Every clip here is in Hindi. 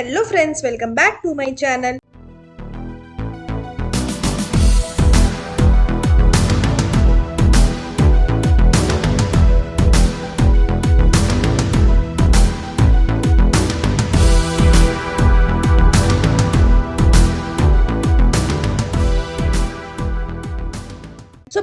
Hello friends, welcome back to my channel.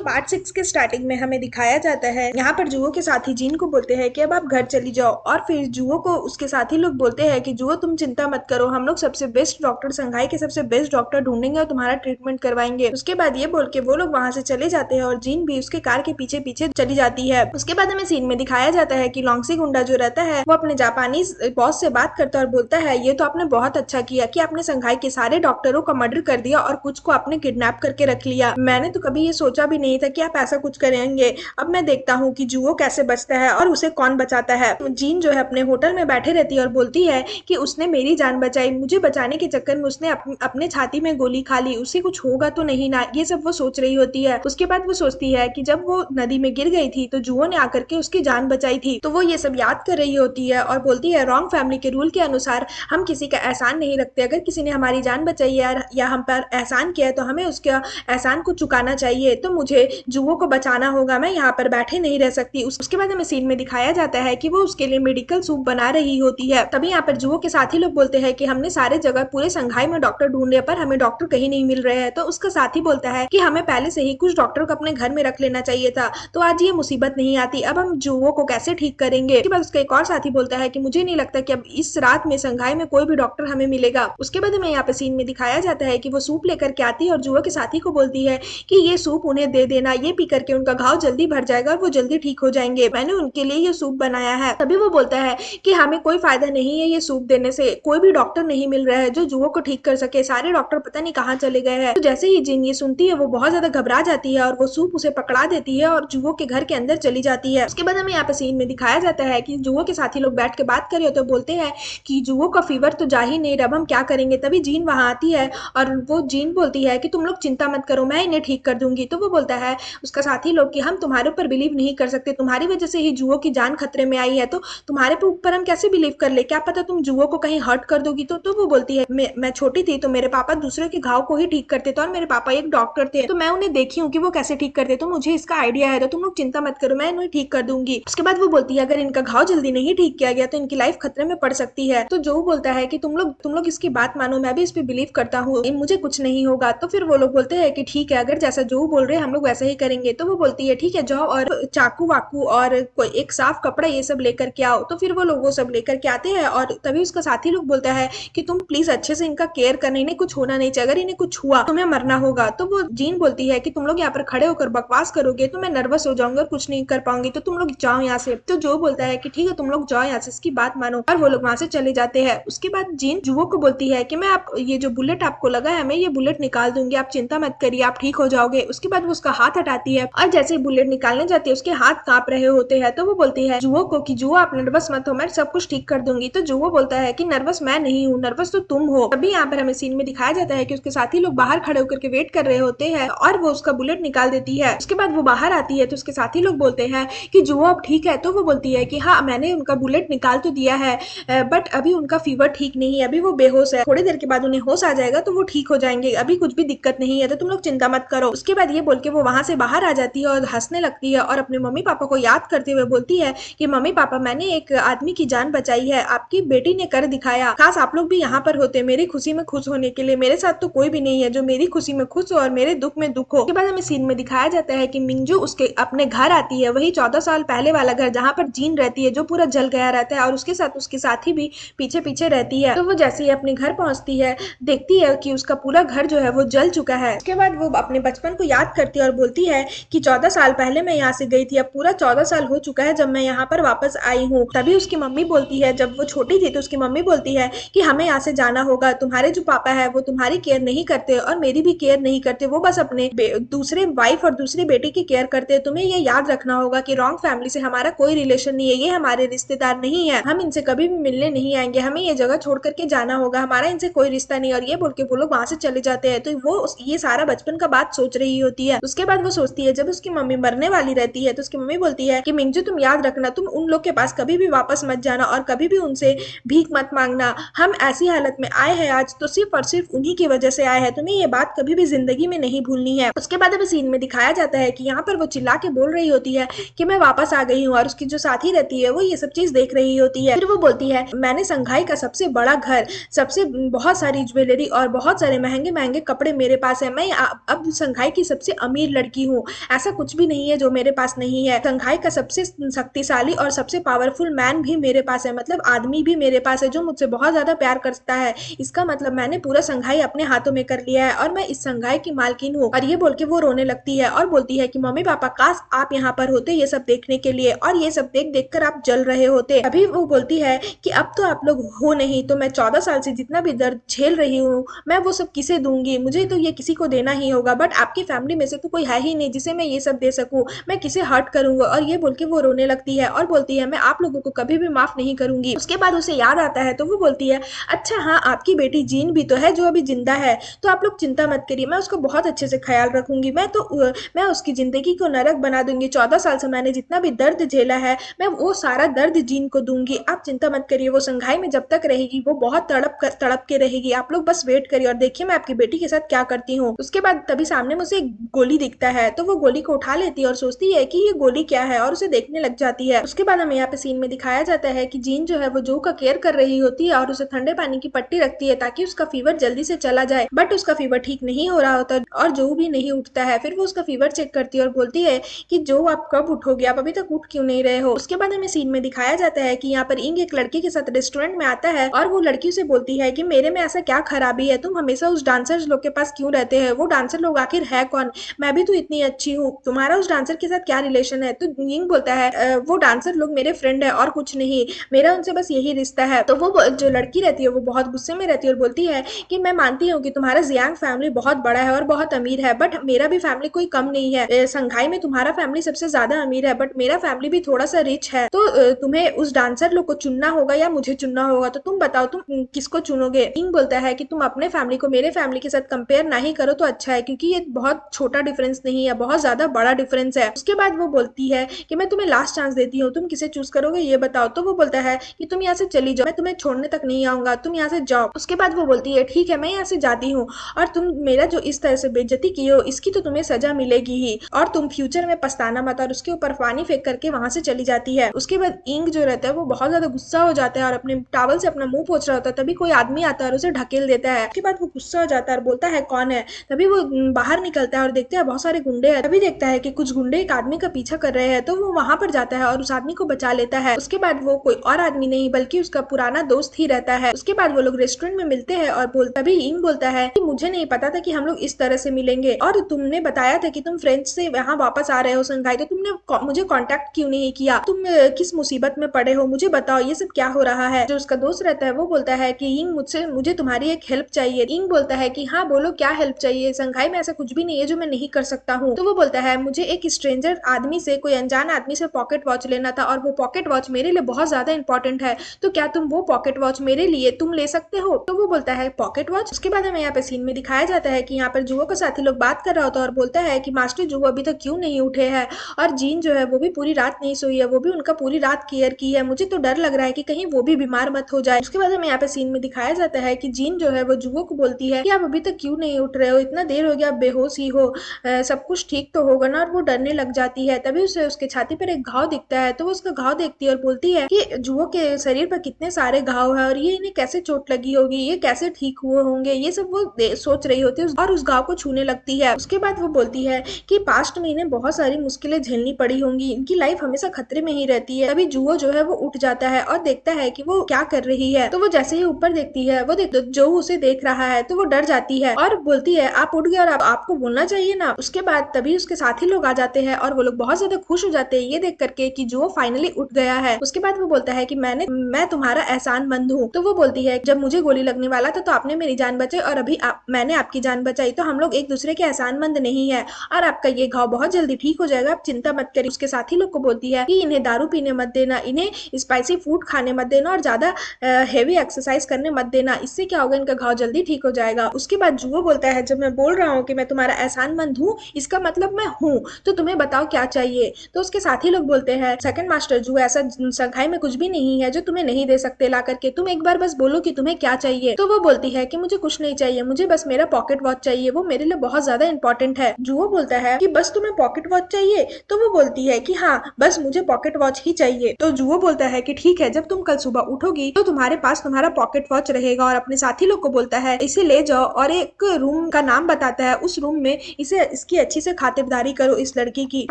Part 6 के स्टार्टिंग में हमें दिखाया जाता है, यहाँ पर जुओ के साथी जीन को बोलते हैं कि अब आप घर चली जाओ, और फिर जुओ को उसके साथी लोग बोलते हैं कि जुओ तुम चिंता मत करो, हम लोग सबसे बेस्ट डॉक्टर, संघाई के सबसे बेस्ट डॉक्टर ढूंढेंगे और तुम्हारा ट्रीटमेंट करवाएंगे। उसके बाद ये बोल के वो लोग वहां से चले जाते हैं और जीन भी उसके कार के पीछे पीछे चली जाती है। उसके बाद हमें सीन में दिखाया जाता है कि लॉन्गसी गुंडा जो रहता है वो अपने जापानी बॉस से बात करता है और बोलता है ये तो आपने बहुत अच्छा किया कि आपने संघाई के सारे डॉक्टरों का मर्डर कर दिया और कुछ को आपने किडनैप करके रख लिया। मैंने तो कभी ये सोचा भी नहीं था कि आप ऐसा कुछ करेंगे। अब मैं देखता हूँ कि जुओ कैसे बचता है और उसे कौन बचाता है। जीन जो है अपने होटल में बैठे रहती है और बोलती है कि उसने मेरी जान बचाई, मुझे बचाने के चक्कर में उसने अपने छाती में गोली खा ली, उससे कुछ होगा तो नहीं ना, ये सब वो सोच रही होती है। उसके बाद वो सोचती है कि जब वो नदी में गिर गई थी तो जुओ ने आकर के उसकी जान बचाई थी, तो वो ये सब याद कर रही होती है और बोलती है रॉन्ग फैमिली के रूल के अनुसार हम किसी का एहसान नहीं रखते, अगर किसी ने हमारी जान बचाई है या हम पर एहसान किया है तो हमें उसका एहसान को चुकाना चाहिए, तो मुझे जुओ को बचाना होगा, मैं यहाँ पर बैठे नहीं रह सकती। उसके बाद हमें सीन में दिखाया जाता है कि वो उसके लिए मेडिकल सूप बना रही होती है। तभी यहाँ पर जुओ के साथी लोग बोलते हैं कि हमने सारे जगह पूरे संघाई में डॉक्टर ढूंढे पर हमें डॉक्टर कहीं नहीं मिल रहे हैं, तो उसका साथी बोलता है कि हमें पहले से ही कुछ डॉक्टर को अपने घर में रख लेना चाहिए था, तो आज ये मुसीबत नहीं आती, अब हम जुओ को कैसे ठीक करेंगे। उसके बाद उसका एक और साथी बोलता है कि मुझे नहीं लगता कि अब इस रात में संघाई में कोई भी डॉक्टर हमें मिलेगा। उसके बाद हमें यहाँ पे सीन में दिखाया जाता है कि वो सूप लेकर के आती है और जुओ के साथी को बोलती है कि ये सूप उन्हें दे देना, ये पी करके उनका घाव जल्दी भर जाएगा और वो जल्दी ठीक हो जाएंगे, मैंने उनके लिए ये सूप बनाया है। तभी वो बोलता है कि हमें कोई फायदा नहीं है ये सूप देने से, कोई भी डॉक्टर नहीं मिल रहा है जो जुओ को ठीक कर सके, सारे डॉक्टर पता नहीं कहाँ चले गए हैं। तो जैसे ही जिन ये सुनती है वो बहुत ज्यादा घबरा जाती है और वो सूप उसे पकड़ा देती है और जुओ के घर के अंदर चली जाती है। उसके बाद हमें यहाँ पे सीन में दिखाया जाता है कि जुओ के साथी लोग बैठ के बात कर रहे हो तो बोलते हैं कि जुओ का फीवर तो जा ही नहीं रहा, अब हम क्या करेंगे। तभी जीन वहां आती है और वो जीन बोलती है कि तुम लोग चिंता मत करो, मैं इन्हें ठीक कर दूंगी। तो वो बोलता है उसका साथी लोग कि हम तुम्हारे ऊपर बिलीव नहीं कर सकते, तुम्हारी वजह से ही जुओ की जान खतरे में आई है, तो तुम्हारे ऊपर हम कैसे बिलीव कर ले, क्या पता तुम जुओ को कहीं हर्ट कर दोगी। तो वो बोलती है मैं छोटी थी तो मेरे पापा दूसरे के घाव को ही ठीक करते थे और मेरे पापा एक डॉक्टर थे, तो मैं उन्हें देखी हूँ कि वो कैसे ठीक करते, तो मुझे इसका आइडिया है, तो तुम लोग चिंता मत करो, मैं इन्हें ठीक कर दूंगी। उसके बाद वो बोलती है अगर इनका घाव जल्दी नहीं ठीक किया गया तो इनकी लाइफ खतरे में पड़ सकती है। तो जो बोलता है कि तुम लोग इसकी बात मानो, मैं भी इस पे बिलीव करता हूँ, मुझे कुछ नहीं होगा। तो फिर वो लोग बोलते हैं कि ठीक है, अगर जैसा जो बोल रहे हैं हम लोग वैसा ही करेंगे। तो वो बोलती है ठीक है जाओ और चाकू वाकू और कोई एक साफ कपड़ा ये सब लेकर के आओ। तो फिर वो लोग वो सब लेकर के आते हैं और तभी उसका साथी लोग बोलता है कि तुम प्लीज अच्छे से इनका केयर करना, इन्हें कुछ होना नहीं चाहिए, अगर इन्हें कुछ हुआ तुम्हें मरना होगा। तो वो जीन बोलती है कि तुम लोग यहाँ पर खड़े होकर बकवास करोगे तो मैं नर्वस हो जाऊंगी और कुछ नहीं कर पाऊंगी, तो तुम लोग जाओ यहाँ से। तो जो बोलता है कि ठीक है तुम लोग जाओ यहाँ से, इसकी बात मानो, और वो लोग वहां से चले जाते हैं। उसके बाद जीन जुओ को बोलती है कि मैं आप ये जो बुलेट आपको लगा है मैं ये बुलेट निकाल दूंगी, आप चिंता मत करिए, आप ठीक हो जाओगे। उसके बाद वो उसका हाथ हटाती है और जैसे ही बुलेट निकालने जाती है उसके हाथ कांप रहे होते हैं। तो वो बोलती है जुओ को कि जुओ आप नर्वस मत हो, मैं सब कुछ ठीक कर दूंगी। तो जुओ बोलता है कि नर्वस मैं नहीं हूँ, नर्वस तो तुम हो। तभी यहाँ पर हमें सीन में दिखाया जाता है कि उसके साथी लोग बाहर खड़े होकर के वेट कर रहे होते हैं और वो उसका बुलेट निकाल देती है। उसके बाद वो बाहर आती है तो उसके साथी लोग बोलते हैं कि जुओ अब ठीक है। तो वो बोलती है कि हाँ मैंने उनका बुलेट निकाल तो दिया है बट अभी उनका फीवर ठीक नहीं है, अभी वो बेहोश है, थोड़ी देर के बाद उन्हें होश आ जाएगा तो वो ठीक हो जाएंगे, अभी कुछ भी दिक्कत नहीं है, तो तुम लोग चिंता मत करो। उसके बाद ये बोल के वो वहां से बाहर आ जाती है और हंसने लगती है और अपने मम्मी पापा को याद करते हुए बोलती है कि मम्मी पापा मैंने एक आदमी की जान बचाई है, आपकी बेटी ने कर दिखाया, खास आप लोग भी यहाँ पर होते मेरी खुशी में खुश होने के लिए, मेरे साथ तो कोई भी नहीं है जो मेरी खुशी में खुश हो और मेरे दुख में दुख हो। उसके बाद हमें सीन में दिखाया जाता है कि मिंजू उसके अपने घर आती है, वही 14 साल पहले वाला घर जहाँ पर जीन रहती है जो पूरा जल गया रहता है और उसके साथ उसके साथी भी पीछे पीछे रहती है। तो वो जैसे ही अपने घर पहुंचती है देखती है कि उसका पूरा घर जो है वो जल चुका है। उसके बाद वो अपने बचपन को याद करती है और बोलती है कि 14 साल पहले मैं यहाँ से गई थी, अब पूरा 14 साल हो चुका है जब मैं यहाँ पर वापस आई हूँ। तभी उसकी मम्मी बोलती है, जब वो छोटी थी तो उसकी मम्मी बोलती है कि हमें यहाँ से जाना होगा, तुम्हारे जो पापा है वो तुम्हारी केयर नहीं करते और मेरी भी केयर नहीं करते, वो बस अपने दूसरे वाइफ और दूसरे बेटे की केयर करते हैं, तुम्हें ये याद रखना होगा कि रॉन्ग फैमिली से हमारा कोई रिलेशन नहीं है, ये हमारे रिश्तेदार नहीं है, हम इनसे कभी भी मिलने नहीं आएंगे, हमें ये जगह छोड़ करके जाना होगा, हमारा इनसे कोई रिश्ता नहीं। और ये बोल के वो लोग वहां से चले जाते हैं। तो वो ये सारा बचपन का बात सोच रही होती है। उसके उसके बाद वो सोचती है, जब उसकी मम्मी मरने वाली रहती है तो उसकी मम्मी बोलती है कि मिंजू तुम याद रखना, तुम उन लोग के पास कभी भी वापस मत जाना और कभी भी उनसे भीख मत मांगना। हम ऐसी हालत में आए हैं आज तो सिर्फ और सिर्फ उन्हीं की वजह से आए हैं, तुम्हें ये बात कभी भी जिंदगी में नहीं भूलनी है। उसके बाद अब सीन में दिखाया जाता है कि यहाँ पर वो चिल्ला के बोल रही होती है कि मैं वापस आ गई हूँ, और उसकी जो साथी रहती है वो ये सब चीज देख रही होती है। फिर वो बोलती है, मैंने संघाई का सबसे बड़ा घर, सबसे बहुत सारी ज्वेलरी और बहुत सारे महंगे महंगे कपड़े मेरे पास है, मैं अब संघाई की सबसे अमीर लड़की हूँ, ऐसा कुछ भी नहीं है जो मेरे पास नहीं है। संघाई का सबसे शक्तिशाली और सबसे पावरफुल मैन भी मेरे पास है, मतलब आदमी भी मेरे पास है जो मुझसे बहुत ज्यादा प्यार करता है। इसका मतलब मैंने पूरा संघाई अपने हाथों में कर लिया है और मैं इस संघाई की मालकिन हूँ। और ये बोल के वो रोने लगती है और बोलती है कि मम्मी पापा काश आप यहाँ पर होते ये सब देखने के लिए, और ये सब देख देख कर आप जल रहे होते। अभी वो बोलती है कि अब तो आप लोग हो नहीं, तो मैं 14 साल से जितना भी दर्द झेल रही हूँ मैं वो सब किसे दूंगी, मुझे तो ये किसी को देना ही होगा, बट आपकी फैमिली में से तो कोई है ही नहीं जिसे मैं ये सब दे सकूं, मैं किसे हर्ट करूंगा। और ये बोल के वो रोने लगती है और बोलती है, मैं आप लोगों को कभी भी माफ नहीं करूंगी। उसके बाद उसे याद आता है तो वो बोलती है, अच्छा हाँ आपकी बेटी जीन भी तो है जो अभी जिंदा है, तो आप लोग चिंता मत करिए, मैं उसको बहुत अच्छे से ख्याल रखूंगी, मैं उसकी जिंदगी को नरक बना दूंगी। 14 साल से मैंने जितना भी दर्द झेला है मैं वो सारा दर्द जीन को दूंगी, आप चिंता मत करिए, वो संघाई में जब तक रहेगी वो बहुत तड़प के रहेगी, आप लोग बस वेट करिए और देखिए मैं आपकी बेटी के साथ क्या करती हूँ। उसके बाद तभी सामने मुझे एक गोली दिखता है तो वो गोली को उठा लेती है और सोचती है कि ये गोली क्या है और उसे देखने लग जाती है। उसके बाद हमें यहाँ पे सीन में दिखाया जाता है कि जीन जो है वो जो का केयर कर रही होती है और उसे ठंडे पानी की पट्टी रखती है ताकि उसका फीवर जल्दी से चला जाए, बट उसका फीवर ठीक नहीं हो रहा होता और जो भी नहीं उठता है। फिर वो उसका फीवर चेक करती है और बोलती है कि जो आप कब उठोगे, आप अभी तक उठ क्यों नहीं रहे हो। उसके बाद हमें सीन में दिखाया जाता है कि यहाँ पर इंग एक लड़की के साथ रेस्टोरेंट में आता है और वो लड़की उसे बोलती है कि मेरे में ऐसा क्या खराबी है, तुम हमेशा उस डांसर लोग के पास क्यों रहते हैं, वो डांसर लोग आखिर है कौन, मैं भी तो इतनी अच्छी हूँ, तुम्हारा उस डांसर के साथ क्या रिलेशन है। तो इंग बोलता है, वो डांसर लोग मेरे फ्रेंड है और कुछ नहीं, मेरा उनसे बस यही रिश्ता है। तो वो जो लड़की रहती है वो बहुत गुस्से में रहती है और बोलती है कि मैं मानती हूँ कि तुम्हारा जियांग फैमिली बहुत बड़ा है और बहुत अमीर है, बट मेरा भी फैमिली कोई कम नहीं है, संघाई में तुम्हारा फैमिली सबसे ज्यादा अमीर है बट मेरा फैमिली भी थोड़ा सा रिच है, तो तुम्हें उस डांसर लोग को चुनना होगा या मुझे चुनना होगा, तो तुम बताओ तुम किसको चुनोगे। इंग बोलता है कि तुम अपने फैमिली को मेरे फैमिली के साथ कंपेयर नहीं करो तो अच्छा है, क्योंकि ये बहुत छोटा डिफरेंस नहीं है, बहुत ज्यादा बड़ा डिफरेंस है। उसके बाद वो बोलती है कि मैं तुम्हें लास्ट चांस देती हूँ, तुम किसे चूज करोगे ये बताओ। तो वो बोलता है कि तुम यहाँ से चली जाओ, मैं तुम्हें छोड़ने तक नहीं आऊंगा, तुम यहाँ से जाओ। उसके बाद वो बोलती है ठीक है मैं यहाँ से जाती हूँ, और तुम मेरा जो इस तरह से बेइज्जती की हो इसकी तो तुम्हें सजा मिलेगी ही, और तुम फ्यूचर में पछताना मत। और उसके ऊपर पानी फेंक करके वहां से चली जाती है। उसके बाद इंग जो रहता है वो बहुत ज्यादा गुस्सा हो जाता है और अपने टावल से अपना मुंह पोंछ रहा होता है, तभी कोई आदमी आता है और उसे ढकेल देता है। उसके बाद वो गुस्सा हो जाता है और बोलता है कौन है। तभी वो बाहर निकलता है और देखता है बहुत सारे गुंडे हैं। तभी देखता है कि कुछ गुंडे एक आदमी का पीछा कर रहे हैं, तो वो वहां पर जाता है और उस आदमी को बचा लेता है। उसके बाद वो कोई और आदमी नहीं बल्कि उसका पुराना दोस्त ही रहता है। उसके बाद वो लोग रेस्टोरेंट में मिलते हैं और तभी इंग बोलता है कि मुझे नहीं पता था कि हम लोग इस तरह से मिलेंगे, और तुमने बताया था कि तुम फ्रेंच से यहाँ वापस आ रहे हो संघाई, तो तुमने मुझे कांटेक्ट क्यों नहीं किया, तुम किस मुसीबत में पड़े हो, मुझे बताओ ये सब क्या हो रहा है। जो उसका दोस्त रहता है वो बोलता है कि इंग मुझे तुम्हारी एक हेल्प चाहिए। इंग बोलता है कि हाँ बोलो क्या हेल्प चाहिए, संघाई में ऐसा कुछ भी नहीं है जो मैं नहीं कर सकता हूँ। तो वो बोलता है मुझे एक स्ट्रेंजर आदमी से, कोई अनजान आदमी से पॉकेट वॉच लेना था, और वो पॉकेट वॉच मेरे लिए बहुत ज्यादा इंपॉर्टेंट है, तो क्या तुम वो पॉकेट वॉच मेरे लिए तुम ले सकते हो। तो वो बोलता है पॉकेट वॉच। उसके बाद हमें यहाँ पे सीन में दिखाया जाता है कि यहाँ पर जुओ का साथी लोग बात कर रहा होता है और बोलता है कि मास्टर जुओ अभी तक क्यों नहीं उठे हैं, और जीन जो है वो भी पूरी रात नहीं सोई है, वो भी उनका पूरी रात केयर की है, मुझे तो डर लग रहा है कि कहीं वो भी बीमार मत हो जाए। उसके बाद हमें यहाँ पे सीन में दिखाया जाता है कि जीन जो है वो जुओ को बोलती है कि आप अभी तक क्यों नहीं उठ रहे हो, इतना देर हो गया, आप बेहोश ही हो, सब कुछ ठीक तो होगा ना। और वो डरने लग जाती है। तभी उसे उसके छाती पर एक घाव दिखता है, तो वो उसका घाव देखती है और बोलती है कि जुओ के शरीर पर कितने सारे घाव है और ये इन्हें कैसे चोट लगी होगी, ये कैसे ठीक हुए होंगे, ये सब वो सोच रही होती है और उस घाव को छूने लगती है। उसके बाद वो बोलती है कि पास्ट में इन्हें बहुत सारी मुश्किलें झेलनी पड़ी होंगी, इनकी लाइफ हमेशा खतरे में ही रहती है। तभी जुओ जो है वो उठ जाता है और देखता है कि वो क्या कर रही है। तो वो जैसे ही ऊपर देखती है वो जो उसे देख रहा है तो वो डर जाती है और बोलती है आप उठ गए और आपको बोलना चाहिए ना। उसके बाद तभी उसके साथी लोग आ जाते हैं और वो लोग बहुत ज्यादा खुश हो जाते हैं ये देख करके कि जुओ फाइनली उठ गया है। उसके बाद वो बोलता है कि मैं तुम्हारा एहसानमंद हूँ। तो वो बोलती है जब मुझे गोली लगने वाला था तो आपने मेरी जान बचाई और अभी मैंने आपकी जान बचाई, तो हम लोग एक दूसरे के एहसानमंद नहीं है, और आपका ये घाव बहुत जल्दी ठीक हो जाएगा, आप चिंता मत करिए। उसके साथी लोग को बोलती है कि इन्हें दारू पीने मत देना, इन्हें स्पाइसी फूड खाने मत देना और ज्यादा हेवी एक्सरसाइज करने मत देना, इससे क्या होगा इनका घाव जल्दी ठीक हो जाएगा। उसके बाद जुओ बोलता है जब मैं बोल रहा हूँ कि मैं तुम्हारा एहसानमंद हूँ हूँ इसका मतलब मैं हूँ, तो तुम्हें बताओ क्या चाहिए। तो उसके साथी लोग बोलते हैं सेकंड मास्टर जुओ, ऐसा संख्याई में कुछ भी नहीं है जो तुम्हें नहीं दे सकते ला करके, तुम एक बार बस बोलो कि तुम्हें क्या चाहिए। तो वो बोलती है कि मुझे कुछ नहीं चाहिए, मुझे बस मेरा पॉकेट वॉच चाहिए, वो मेरे लिए बहुत ज्यादा इंपॉर्टेंट है। जुओ बोलता है कि बस तुम्हें पॉकेट वॉच चाहिए। तो वो बोलती है कि हाँ बस मुझे पॉकेट वॉच ही चाहिए। तो जुओ बोलता है कि ठीक है, जब तुम कल सुबह उठोगी तो तुम्हारे पास तुम्हारा पॉकेट वॉच रहेगा, और अपने साथी लोग को बोलता है इसे ले जाओ और एक रूम का नाम बताता है, उस रूम में इसे इसकी अच्छी से खातिरदारी करो इस लड़की की।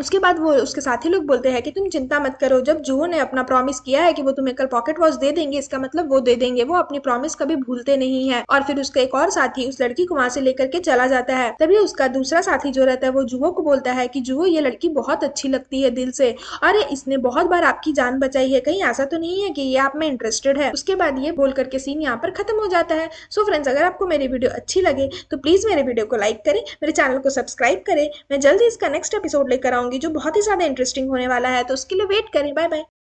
उसके बाद वो उसके साथी लोग बोलते हैं कि तुम चिंता मत करो, जब जुओ ने अपना प्रॉमिस किया है कि वो तुम्हें कल पॉकेट वॉच दे देंगे, इसका मतलब वो दे देंगे, वो अपनी प्रॉमिस कभी भूलते नहीं है। और फिर उसका एक और साथी उस लड़की को वहां से लेकर के चला जाता है। तभी उसका दूसरा साथी जो रहता है वो जुओ को बोलता है कि जुओ ये लड़की बहुत अच्छी लगती है दिल से, और इसने बहुत बार आपकी जान बचाई है, कहीं ऐसा तो नहीं है कि ये आप में इंटरेस्टेड है। उसके बाद ये बोल करके सीन यहाँ पर खत्म हो जाता है। सो फ्रेंड्स, अगर आपको मेरी वीडियो अच्छी लगे तो प्लीज मेरे वीडियो को लाइक करें, मेरे चैनल को सब्सक्राइब करें। मैं जल्दी इसका नेक्स्ट एपिसोड लेकर आऊंगी जो बहुत ही ज्यादा इंटरेस्टिंग होने वाला है, तो उसके लिए वेट करें। Bye bye.